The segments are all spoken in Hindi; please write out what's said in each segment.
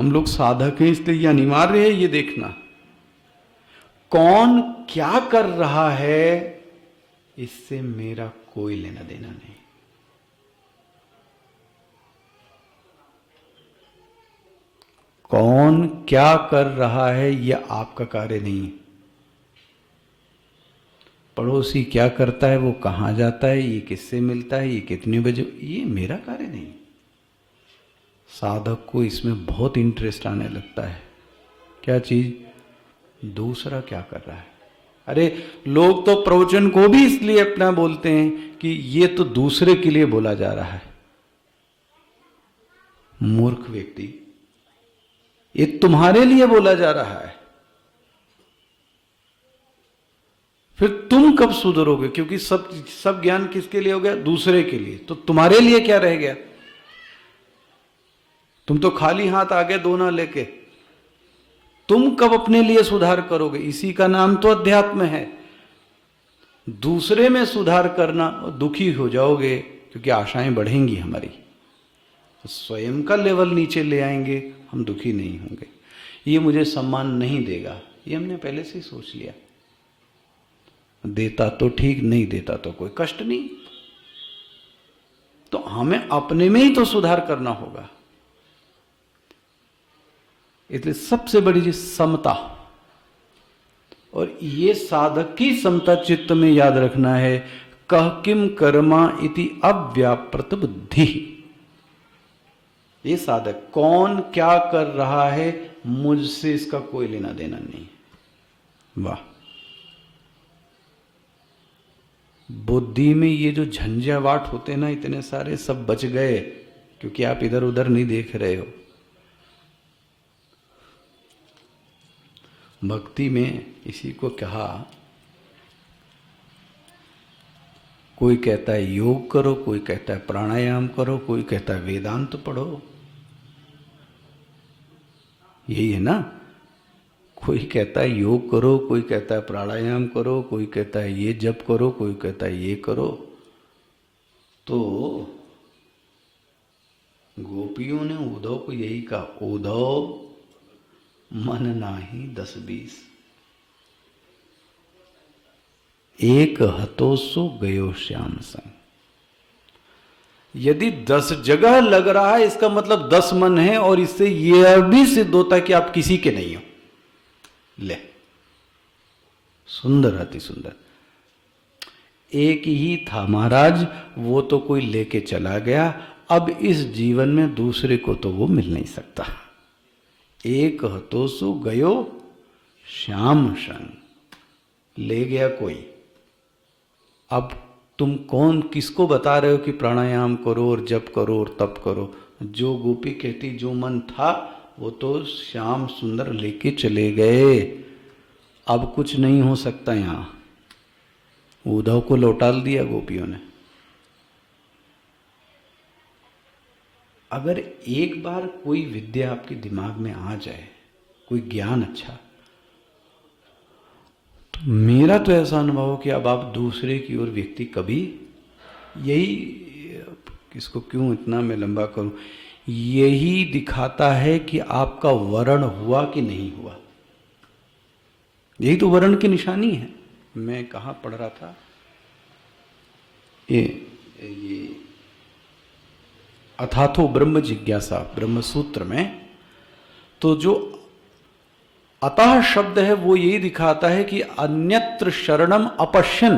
हम लोग साधक हैं, इसलिए ये अनिवार्य है ये देखना कौन क्या कर रहा है, इससे मेरा कोई लेना देना नहीं। कौन क्या कर रहा है यह आपका कार्य नहीं है। पड़ोसी क्या करता है, वो कहाँ जाता है, ये किससे मिलता है, ये कितने बजे, ये मेरा कार्य नहीं। साधक को इसमें बहुत इंटरेस्ट आने लगता है। क्या चीज? दूसरा क्या कर रहा है। अरे लोग तो प्रवचन को भी इसलिए अपना बोलते हैं कि ये तो दूसरे के लिए बोला जा रहा है। मूर्ख व्यक्ति, ये तुम्हारे लिए बोला जा रहा है। फिर तुम कब सुधरोगे? क्योंकि सब ज्ञान किसके लिए हो गया? दूसरे के लिए। तो तुम्हारे लिए क्या रह गया? तुम तो खाली हाथ आ गए दोना लेके। तुम कब अपने लिए सुधार करोगे? इसी का नाम तो अध्यात्म है। दूसरे में सुधार करना, दुखी हो जाओगे क्योंकि आशाएं बढ़ेंगी हमारी, तो स्वयं का लेवल नीचे ले आएंगे, हम दुखी नहीं होंगे। ये मुझे सम्मान नहीं देगा, ये हमने पहले से ही सोच लिया। देता तो ठीक, नहीं देता तो कोई कष्ट नहीं। तो हमें अपने में ही तो सुधार करना होगा। इसलिए सबसे बड़ी चीज समता, और ये साधक की समता चित्त में याद रखना है। कह किम कर्मा इति अव्यापृत बुद्धि। ये साधक कौन क्या कर रहा है, मुझसे इसका कोई लेना देना नहीं। वाह! बुद्धि में ये जो झंझावाट होते ना इतने सारे, सब बच गए क्योंकि आप इधर उधर नहीं देख रहे हो। भक्ति में इसी को कहा, कोई कहता है योग करो, कोई कहता है प्राणायाम करो, कोई कहता है वेदांत पढ़ो। यही है ना? कोई कहता है योग करो, कोई कहता है प्राणायाम करो, कोई कहता है ये जप करो, कोई कहता है ये करो। तो गोपियों ने उद्धव को यही कहा, उद्धव मन नाही 10-20, एक हतो सो गयो श्याम संग। यदि 10 जगह लग रहा है, इसका मतलब 10 मन है, और इससे यह भी सिद्ध होता है कि आप किसी के नहीं हो। ले, सुंदर, अति सुंदर। एक ही था महाराज, वो तो कोई लेके चला गया, अब इस जीवन में दूसरे को तो वो मिल नहीं सकता। एक हतो सो गयो श्याम संग, ले गया कोई। अब तुम कौन किसको बता रहे हो कि प्राणायाम करो और जप करो और तप करो? जो गोपी कहती जो मन था वो तो श्याम सुंदर लेके चले गए। अब कुछ नहीं हो सकता यहां। उद्धव को लौटा दिया गोपियों ने। अगर एक बार कोई विद्या आपके दिमाग में आ जाए, कोई ज्ञान अच्छा, तो मेरा तो ऐसा अनुभव हो कि अब आप दूसरे की ओर व्यक्ति कभी, यही किसको क्यों इतना मैं लंबा करूं, यही दिखाता है कि आपका वर्ण हुआ कि नहीं हुआ। यही तो वर्ण की निशानी है। मैं कहाँ पढ़ रहा था, ये अथाथो ब्रह्म जिज्ञासा ब्रह्म सूत्र में, तो जो अतः शब्द है वो यही दिखाता है कि अन्यत्र शरणम अपश्यन।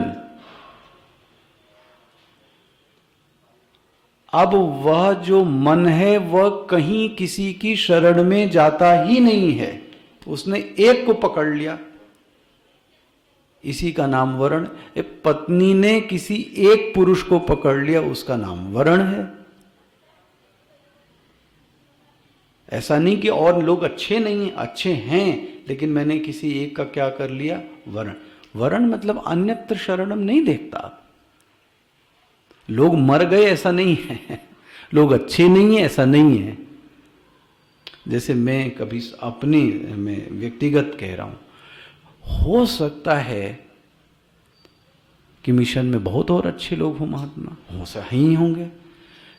अब वह जो मन है वह कहीं किसी की शरण में जाता ही नहीं है, उसने एक को पकड़ लिया, इसी का नाम वर्ण। पत्नी ने किसी एक पुरुष को पकड़ लिया, उसका नाम वर्ण है। ऐसा नहीं कि और लोग अच्छे नहीं हैं, अच्छे हैं, लेकिन मैंने किसी एक का क्या कर लिया, वर्ण। वर्ण मतलब अन्यत्र शरणम नहीं देखता। लोग मर गए ऐसा नहीं है, लोग अच्छे नहीं है ऐसा नहीं है। जैसे मैं कभी अपने में व्यक्तिगत कह रहा हूं, हो सकता है कि मिशन में बहुत और अच्छे लोग हों, महात्मा हो सही होंगे,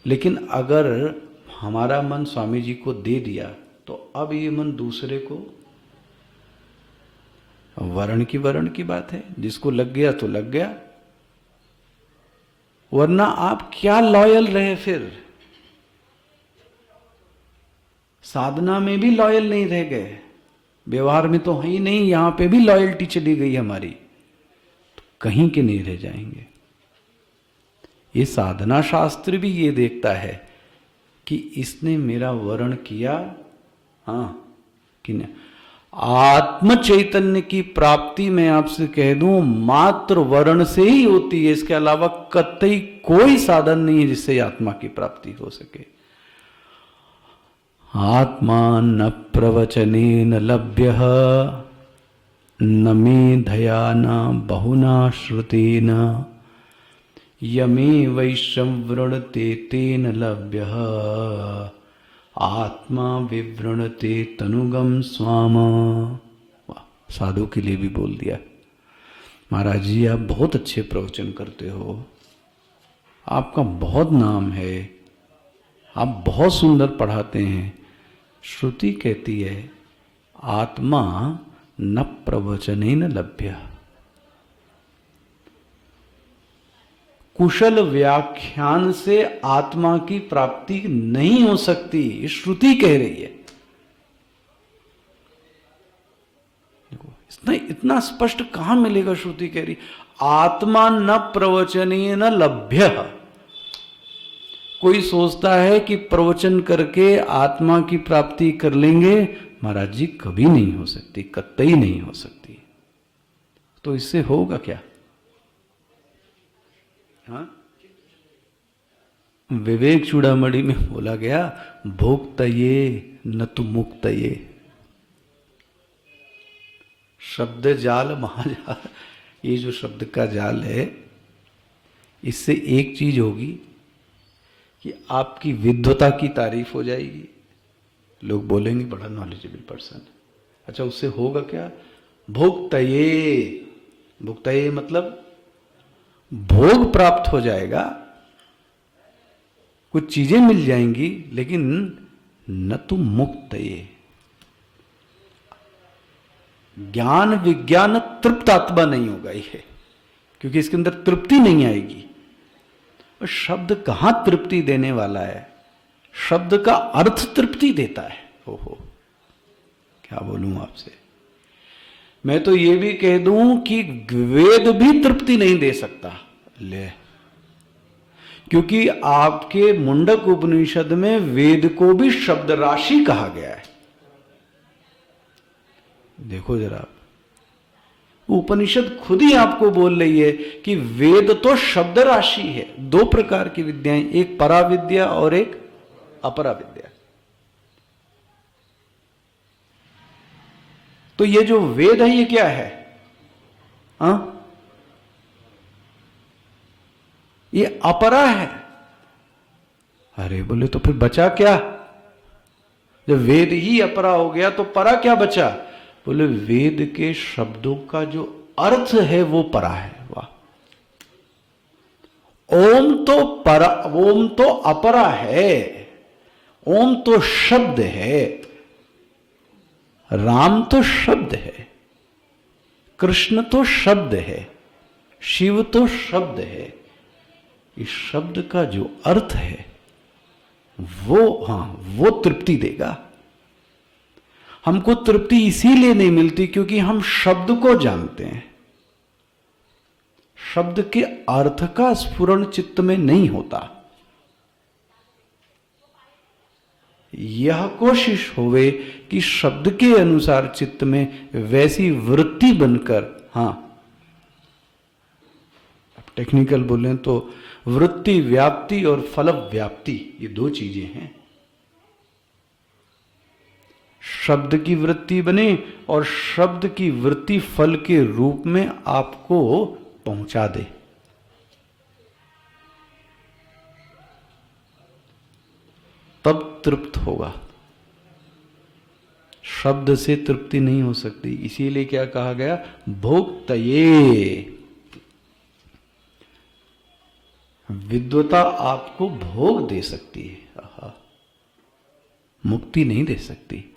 लेकिन अगर हमारा मन स्वामी जी को दे दिया तो अब ये मन दूसरे को, वर्ण की बात है, जिसको लग गया तो लग गया, वरना आप क्या लॉयल रहे फिर? साधना में भी लॉयल नहीं रह गए, व्यवहार में तो है ही नहीं, यहां पे भी लॉयल्टी चली गई हमारी, तो कहीं के नहीं रह जाएंगे। ये साधना शास्त्र भी ये देखता है कि इसने मेरा वर्ण किया, हाँ कि नहीं। आत्म चैतन्य की प्राप्ति मैं आपसे कह दूं मात्र वर्ण से ही होती है, इसके अलावा कतई कोई साधन नहीं है जिससे आत्मा की प्राप्ति हो सके। आत्मा न प्रवचनेन लभ्यः न मेधया न बहुना श्रुतेन यमे वैश्रवृणते तेन लभ्यः आत्मा विवृणते तनुगम स्वाम। साधु के लिए भी बोल दिया। महाराज जी आप बहुत अच्छे प्रवचन करते हो, आपका बहुत नाम है, आप बहुत सुंदर पढ़ाते हैं। श्रुति कहती है आत्मा न प्रवचनेन लभ्य, कुशल व्याख्यान से आत्मा की प्राप्ति नहीं हो सकती, श्रुति कह रही है। देखो इतना स्पष्ट कहां मिलेगा? श्रुति कह रही आत्मा न प्रवचनेन लभ्य। कोई सोचता है कि प्रवचन करके आत्मा की प्राप्ति कर लेंगे, महाराज जी कभी नहीं हो सकती, कतई नहीं हो सकती। तो इससे होगा क्या? हाँ? विवेक चूड़ामणि में बोला गया भोक्तये न तो मुक्तये। शब्द जाल महाजाल, ये जो शब्द का जाल है, इससे एक चीज होगी कि आपकी विद्वता की तारीफ हो जाएगी, लोग बोलेंगे बड़ा नॉलेजेबल पर्सन। अच्छा उससे होगा क्या? भोक्तये, भोक्तये मतलब भोग प्राप्त हो जाएगा, कुछ चीजें मिल जाएंगी, लेकिन न तो मुक्तये। ज्ञान विज्ञान तृप्त आत्मा नहीं होगा ये, क्योंकि इसके अंदर तृप्ति नहीं आएगी। और शब्द कहां तृप्ति देने वाला है? शब्द का अर्थ तृप्ति देता है। ओहो क्या बोलूं आपसे। मैं तो ये भी कह दूं कि वेद भी तृप्ति नहीं दे सकता, ले, क्योंकि आपके मुंडक उपनिषद में वेद को भी शब्द राशि कहा गया है। देखो जरा, उपनिषद खुद ही आपको बोल रही है कि वेद तो शब्द राशि है। दो प्रकार की विद्याएं, एक पराविद्या और एक अपरा विद्या। तो ये जो वेद है ये क्या है? हाँ, ये अपरा है। अरे बोले तो फिर बचा क्या? जब वेद ही अपरा हो गया तो परा क्या बचा? बोले वेद के शब्दों का जो अर्थ है वो परा है। वाह, ओम तो परा, ओम तो अपरा है, ओम तो शब्द है, राम तो शब्द है, कृष्ण तो शब्द है, शिव तो शब्द है। इस शब्द का जो अर्थ है वो, हाँ, वो तृप्ति देगा। हमको तृप्ति इसीलिए नहीं मिलती क्योंकि हम शब्द को जानते हैं, शब्द के अर्थ का स्फुरण चित्त में नहीं होता। यह कोशिश होवे कि शब्द के अनुसार चित्त में वैसी वृत्ति बनकर, हाँ अब टेक्निकल बोलें तो वृत्ति व्याप्ति और फल व्याप्ति, ये दो चीजें हैं। शब्द की वृत्ति बने और शब्द की वृत्ति फल के रूप में आपको पहुंचा दे। तब तृप्त होगा। शब्द से तृप्ति नहीं हो सकती, इसीलिए क्या कहा गया? भोक्तये। विद्वता आपको भोग दे सकती है, मुक्ति नहीं दे सकती।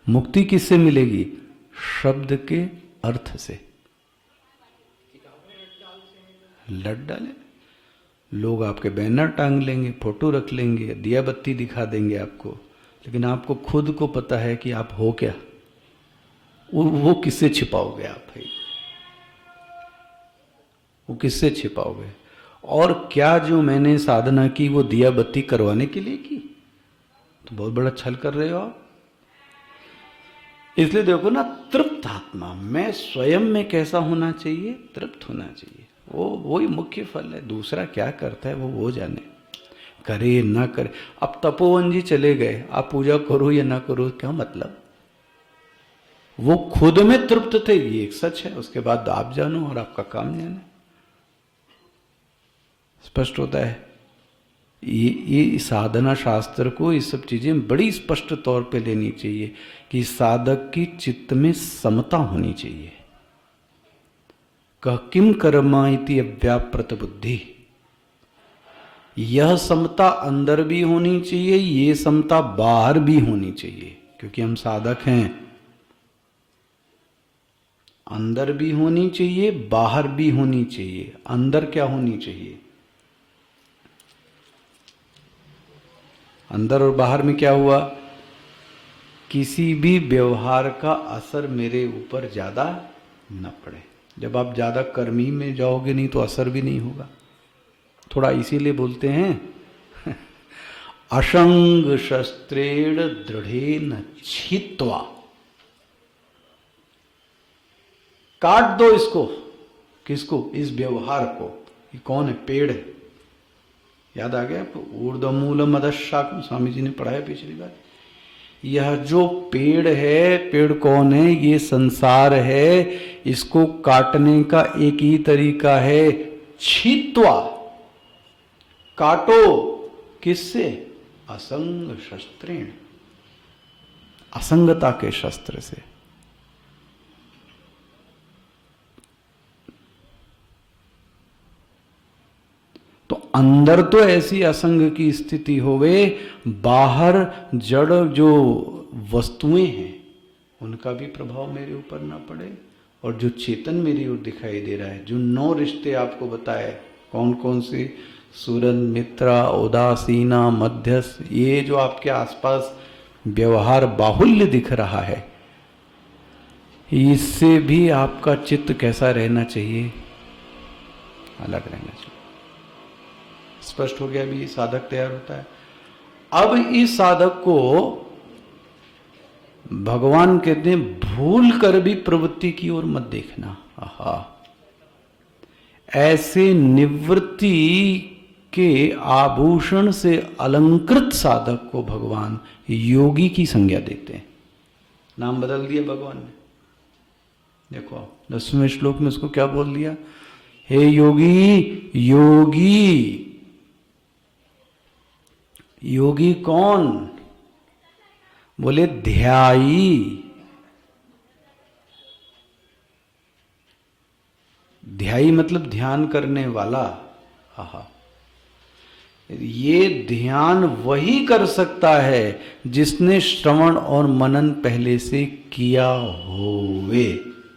मुक्ति किससे मिलेगी? शब्द के अर्थ से। लट डाले, लोग आपके बैनर टांग लेंगे, फोटो रख लेंगे, दिया बत्ती दिखा देंगे आपको, लेकिन आपको खुद को पता है कि आप हो क्या? वो किससे छिपाओगे आप भाई? वो किससे छिपाओगे? और क्या जो मैंने साधना की वो दिया बत्ती करवाने के लिए की? तो बहुत बड़ा छल कर रहे हो आप। इसलिए देखो ना, तृप्त आत्मा, मैं स्वयं में कैसा होना चाहिए? तृप्त होना चाहिए। वही मुख्य फल है। दूसरा क्या करता है वो जाने, करे ना करे। अब तपोवन जी चले गए, आप पूजा करो या ना करो, क्या मतलब? वो खुद में तृप्त थे, ये एक सच है। उसके बाद आप जानो और आपका काम जाने। स्पष्ट होता है। ये साधना शास्त्र को ये सब चीजें बड़ी स्पष्ट तौर पे लेनी चाहिए कि साधक की चित्त में समता होनी चाहिए। कह किम कर्मा इति अव्याप्रत बुद्धि, यह समता अंदर भी होनी चाहिए, ये समता बाहर भी होनी चाहिए। क्योंकि हम साधक हैं, अंदर भी होनी चाहिए, बाहर भी होनी चाहिए। अंदर क्या होनी चाहिए? अंदर और बाहर में क्या हुआ? किसी भी व्यवहार का असर मेरे ऊपर ज्यादा न पड़े। जब आप ज्यादा कर्मी में जाओगे नहीं तो असर भी नहीं होगा। थोड़ा इसीलिए बोलते हैं असंग शस्त्रेण दृढ़ेन छित्वा, काट दो इसको। किसको? इस व्यवहार को। ये कौन है? पेड़ है। याद आ गया? ऊर्ध्वमूल मदशाखम, स्वामी जी ने पढ़ाया पिछली बार। यह जो पेड़ है, पेड़ कौन है? ये संसार है। इसको काटने का एक ही तरीका है, छित्वा, काटो। किससे? असंग शस्त्रेण, असंगता के शस्त्र से। तो अंदर तो ऐसी असंग की स्थिति होवे, बाहर जड़ जो वस्तुएं हैं उनका भी प्रभाव मेरे ऊपर ना पड़े। और जो चेतन मेरी ओर दिखाई दे रहा है, जो 9 रिश्ते आपको बताए, कौन कौन से? सूरन, मित्रा, उदासीना, मध्यस्थ, ये जो आपके आसपास व्यवहार बाहुल्य दिख रहा है, इससे भी आपका चित्त कैसा रहना चाहिए? अलग रहना चाहिए। स्पष्ट हो गया? अभी साधक तैयार होता है। अब इस साधक को भगवान कहते हैं भूल कर भी प्रवृत्ति की ओर मत देखना। आहा, ऐसे निवृत्ति के आभूषण से अलंकृत साधक को भगवान योगी की संज्ञा देते हैं। नाम बदल दिया भगवान ने। देखो 10वें श्लोक में उसको क्या बोल दिया? हे योगी। योगी, योगी कौन? बोले ध्याई। ध्याई मतलब ध्यान करने वाला। आहा, ये ध्यान वही कर सकता है जिसने श्रवण और मनन पहले से किया होवे।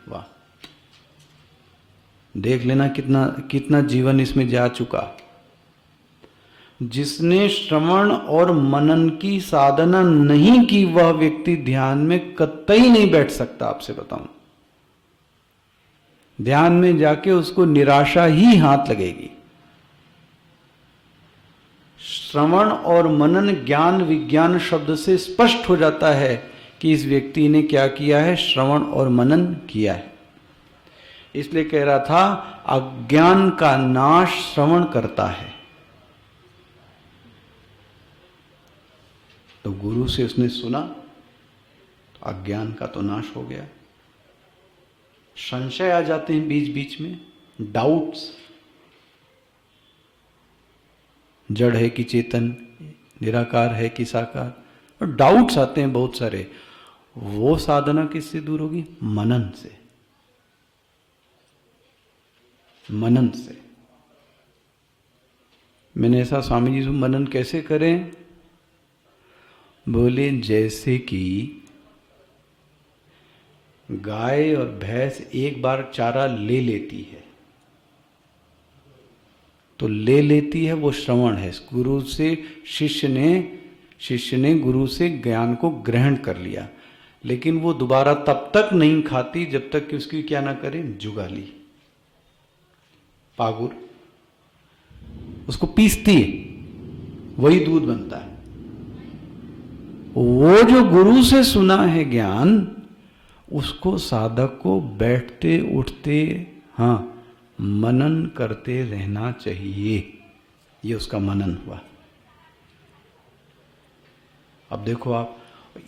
वाह, देख लेना कितना कितना जीवन इसमें जा चुका। जिसने श्रवण और मनन की साधना नहीं की, वह व्यक्ति ध्यान में कतई नहीं बैठ सकता। आपसे बताऊं, ध्यान में जाके उसको निराशा ही हाथ लगेगी। श्रवण और मनन, ज्ञान विज्ञान शब्द से स्पष्ट हो जाता है कि इस व्यक्ति ने क्या किया है? श्रवण और मनन किया है। इसलिए कह रहा था अज्ञान का नाश श्रवण करता है। तो गुरु से उसने सुना तो अज्ञान का तो नाश हो गया। संशय आ जाते हैं बीच बीच में, डाउट्स, जड़ है कि चेतन, निराकार है कि साकार, और डाउट्स आते हैं बहुत सारे। वो साधना किससे दूर होगी? मनन से। मनन से। मैंने ऐसा, स्वामी जी मनन कैसे करें? बोले जैसे कि गाय और भैंस एक बार चारा ले लेती है, तो ले लेती है वो श्रवण है। गुरु से शिष्य ने गुरु से ज्ञान को ग्रहण कर लिया, लेकिन वो दोबारा तब तक नहीं खाती जब तक कि उसकी क्या ना करे, जुगाली, पागुर उसको पीसती है, वही दूध बनता है। वो जो गुरु से सुना है ज्ञान, उसको साधक को बैठते उठते मनन करते रहना चाहिए। ये उसका मनन हुआ। अब देखो, आप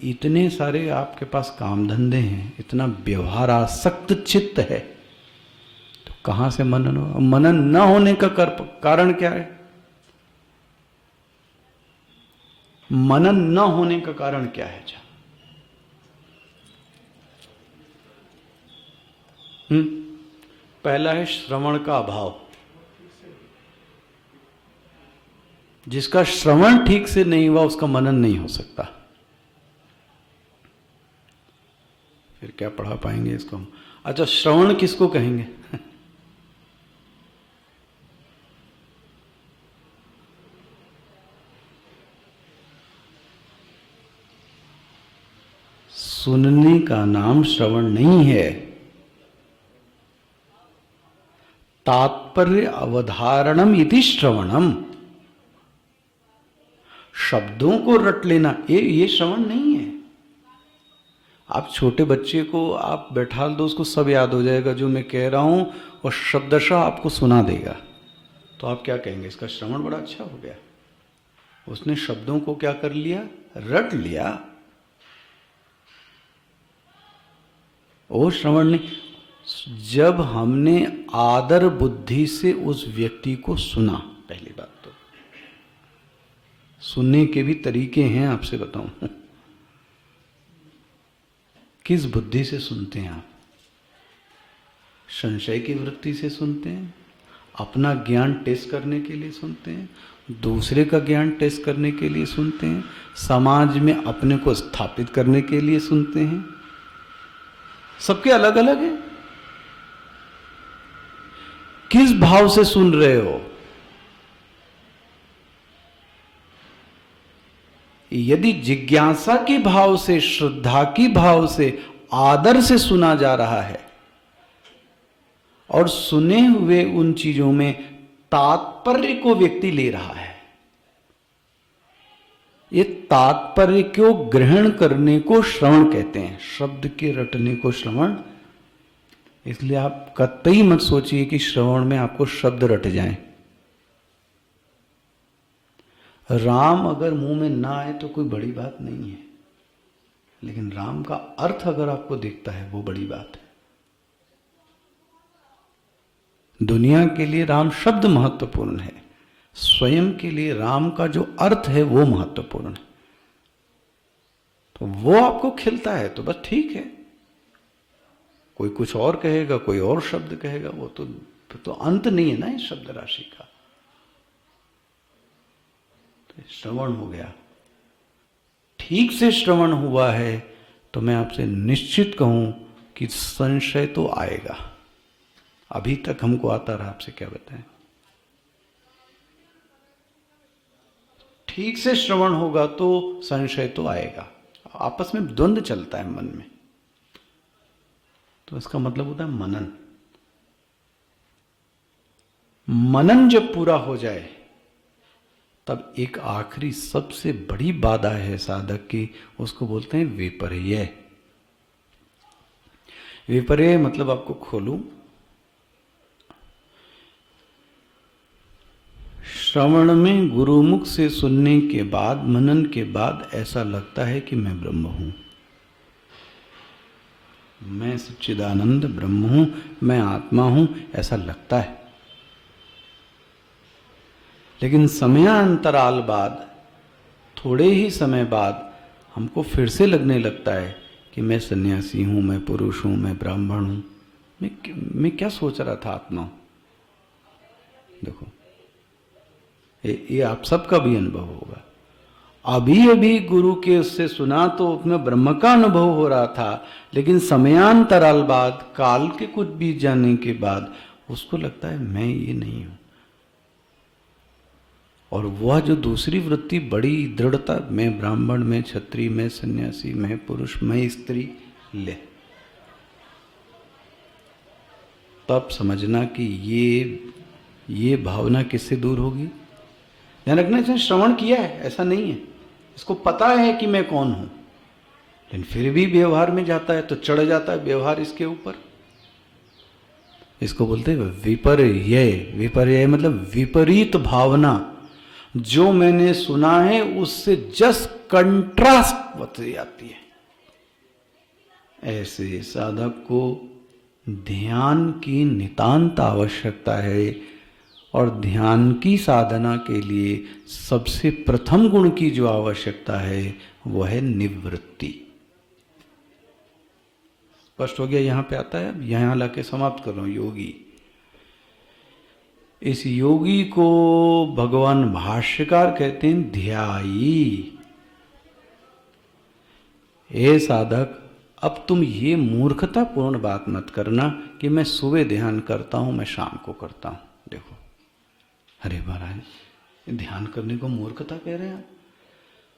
इतने सारे आपके पास काम धंधे हैं, इतना व्यवहार आसक्त चित्त है, तो कहां से मनन हो? मनन न होने का कारण क्या है? मनन न होने का कारण क्या है? पहला है श्रवण का अभाव। जिसका श्रवण ठीक से नहीं हुआ उसका मनन नहीं हो सकता। फिर क्या पढ़ा पाएंगे इसको हम? अच्छा, श्रवण किसको कहेंगे? सुनने का नाम श्रवण नहीं है। तात्पर्य अवधारणम इति श्रवणम। शब्दों को रट लेना ये श्रवण नहीं है। आप छोटे बच्चे को आप बैठा दो, उसको सब याद हो जाएगा जो मैं कह रहा हूं, और शब्दशः आपको सुना देगा, तो आप क्या कहेंगे? इसका श्रवण बड़ा अच्छा हो गया। उसने शब्दों को क्या कर लिया? रट लिया। वो श्रवण नहीं। जब हमने आदर बुद्धि से उस व्यक्ति को सुना, पहली बात तो सुनने के भी तरीके हैं, आपसे बताऊं। किस बुद्धि से सुनते हैं आप? संशय की वृत्ति से सुनते हैं, अपना ज्ञान टेस्ट करने के लिए सुनते हैं, दूसरे का ज्ञान टेस्ट करने के लिए सुनते हैं, समाज में अपने को स्थापित करने के लिए सुनते हैं। सबके अलग अलग है। किस भाव से सुन रहे हो? यदि जिज्ञासा के भाव से, श्रद्धा की भाव से, आदर से सुना जा रहा है, और सुने हुए उन चीजों में तात्पर्य को व्यक्ति ले रहा है, ये तात्पर्य को ग्रहण करने को श्रवण कहते हैं। शब्द के रटने को श्रवण। इसलिए आप कतई मत सोचिए कि श्रवण में आपको शब्द रट जाएं। राम अगर मुंह में ना आए तो कोई बड़ी बात नहीं है, लेकिन राम का अर्थ अगर आपको दिखता है वो बड़ी बात है। दुनिया के लिए राम शब्द महत्वपूर्ण है, स्वयं के लिए राम का जो अर्थ है वो महत्वपूर्ण है। तो वो आपको खिलता है तो बस ठीक है। कोई कुछ और कहेगा, कोई और शब्द कहेगा, वो तो अंत नहीं है ना इस शब्द राशि का। तो श्रवण हो गया, ठीक से श्रवण हुआ है, तो मैं आपसे निश्चित कहूं कि संशय तो आएगा। अभी तक हमको आता रहा, आपसे क्या बताएं। ठीक से श्रवण होगा तो संशय तो आएगा। आपस में द्वंद्व चलता है मन में, तो इसका मतलब होता है मनन। मनन जब पूरा हो जाए तब एक आखिरी सबसे बड़ी बाधा है साधक की, उसको बोलते हैं विपर्य। विपर्य मतलब आपको खोलूं, श्रवण में गुरुमुख से सुनने के बाद, मनन के बाद ऐसा लगता है कि मैं ब्रह्म हूं, मैं सच्चिदानंद ब्रह्म हूं, मैं आत्मा हूं, ऐसा लगता है। लेकिन समयांतराल बाद, थोड़े ही समय बाद हमको फिर से लगने लगता है कि मैं सन्यासी हूं, मैं पुरुष हूं, मैं ब्राह्मण हूं, मैं क्या सोच रहा था आत्मा। देखो, ये आप सबका भी अनुभव होगा। अभी अभी गुरु के उससे सुना तो उसमें ब्रह्म का अनुभव हो रहा था, लेकिन समयांतराल बाद, काल के कुछ बीत जाने के बाद उसको लगता है मैं ये नहीं हूं। और वह जो दूसरी वृत्ति बड़ी दृढ़ता, मैं ब्राह्मण, मैं क्षत्रिय, मैं सन्यासी, मैं पुरुष, मैं स्त्री, ले, तब समझना कि ये भावना किससे दूर होगी। ध्यान रखना, इसने श्रवण किया है ऐसा नहीं है, इसको पता है कि मैं कौन हूं, लेकिन फिर भी व्यवहार में जाता है तो चढ़ जाता है व्यवहार इसके ऊपर। इसको बोलते हैं विपर्य। विपर्य मतलब विपरीत भावना, जो मैंने सुना है उससे जस्ट कंट्रास्ट बतली आती है। ऐसे साधक को ध्यान की नितांत आवश्यकता है, और ध्यान की साधना के लिए सबसे प्रथम गुण की जो आवश्यकता है वह है निवृत्ति। स्पष्ट हो गया? यहां पे आता है, अब यहां लाके समाप्त कर रहा हूं। योगी, इस योगी को भगवान भाष्यकार कहते हैं ध्यायी। हे साधक, अब तुम ये मूर्खतापूर्ण बात मत करना कि मैं सुबह ध्यान करता हूं, मैं शाम को करता हूं। देखो, अरे महाराज, ध्यान करने को मूर्खता कह रहे हैं आप?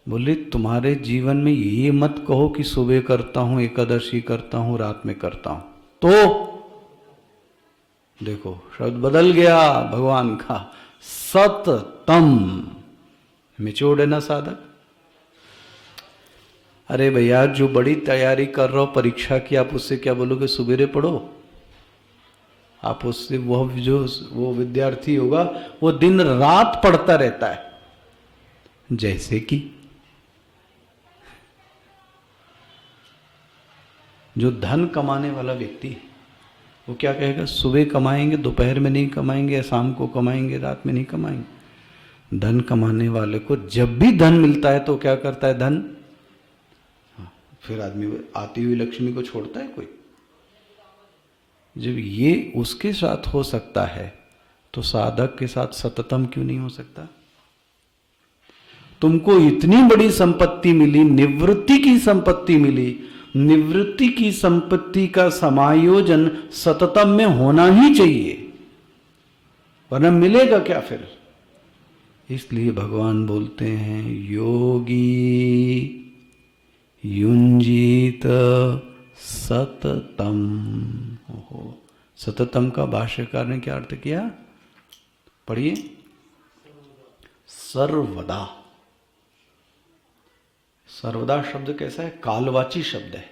बोले तुम्हारे जीवन में ये मत कहो कि सुबह करता हूं, एकादशी करता हूं, रात में करता हूं। तो देखो शब्द बदल गया भगवान का, सततम। मिचोड़ है ना साधक? अरे भैया, जो बड़ी तैयारी कर रहे हो परीक्षा की, आप उससे क्या बोलोगे सुबेरे पढ़ो? आप उससे वो विद्यार्थी होगा वो दिन रात पढ़ता रहता है। जैसे कि जो धन कमाने वाला व्यक्ति है वो क्या कहेगा, सुबह कमाएंगे, दोपहर में नहीं कमाएंगे, शाम को कमाएंगे, रात में नहीं कमाएंगे। धन कमाने वाले को जब भी धन मिलता है तो क्या करता है, धन, फिर आदमी आती हुई लक्ष्मी को छोड़ता है कोई? जब ये उसके साथ हो सकता है तो साधक के साथ सततम क्यों नहीं हो सकता? तुमको इतनी बड़ी संपत्ति मिली, निवृत्ति की संपत्ति मिली, निवृत्ति की संपत्ति का समायोजन सततम में होना ही चाहिए, वरना मिलेगा क्या फिर? इसलिए भगवान बोलते हैं योगी युंजीत सततम। ओहो, सततम का भाष्यकार ने क्या अर्थ किया, पढ़िए। सर्वदा। सर्वदा शब्द कैसा है, कालवाची शब्द है,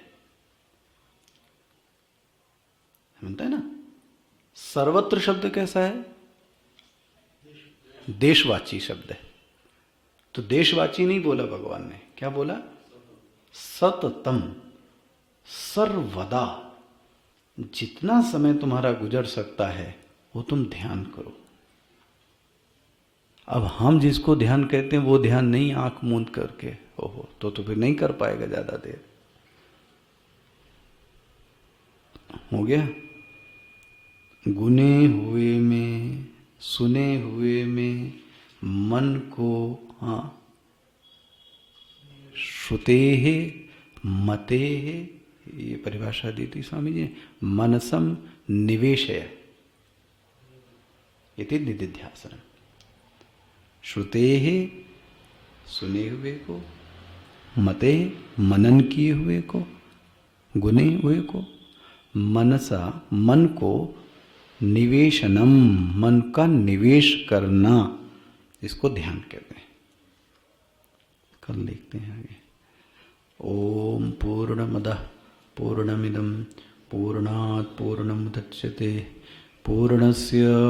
समझते हैं ना? सर्वत्र शब्द कैसा है, देशवाची शब्द है। तो देशवाची नहीं बोला भगवान ने, क्या बोला, सततम, सर्वदा। जितना समय तुम्हारा गुजर सकता है वो तुम ध्यान करो। अब हम जिसको ध्यान कहते हैं वो ध्यान नहीं आंख मूंद करके, ओहो, तो फिर नहीं कर पाएगा ज्यादा देर। हो गया? गुने हुए में, सुने हुए में मन को, हाँ, श्रुते है मते है, ये परिभाषा दी थी स्वामी जी, मनसम निवेशय इति निदिध्यासनम। श्रुते है सुने हुए को, मते मनन किए हुए को, गुने हुए को, मनसा मन को, निवेशनम मन का निवेश करना, इसको ध्यान कहते हैं। कल देखते हैं आगे। ओम पूर्णमदः पूर्णमिदं पूर्णात् पूर्णमुदच्यते पूर्णस्य